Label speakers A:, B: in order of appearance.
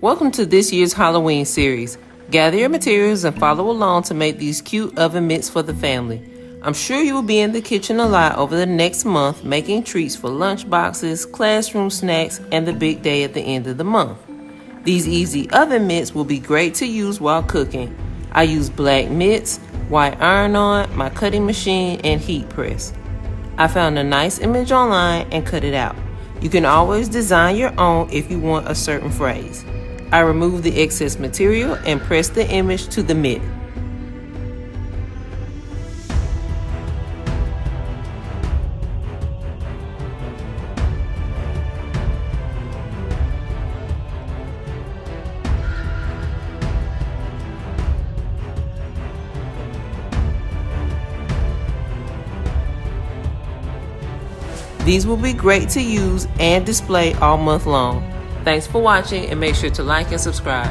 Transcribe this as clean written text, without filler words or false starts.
A: Welcome to this year's Halloween series. Gather your materials and follow along to make these cute oven mitts for the family. I'm sure you will be in the kitchen a lot over the next month making treats for lunch boxes, classroom snacks, and the big day at the end of the month. These easy oven mitts will be great to use while cooking. I use black mitts, white iron-on, my cutting machine, and heat press. I found a nice image online and cut it out. You can always design your own if you want a certain phrase. I remove the excess material and press the image to the mitt. These will be great to use and display all month long. Thanks for watching and make sure to like and subscribe.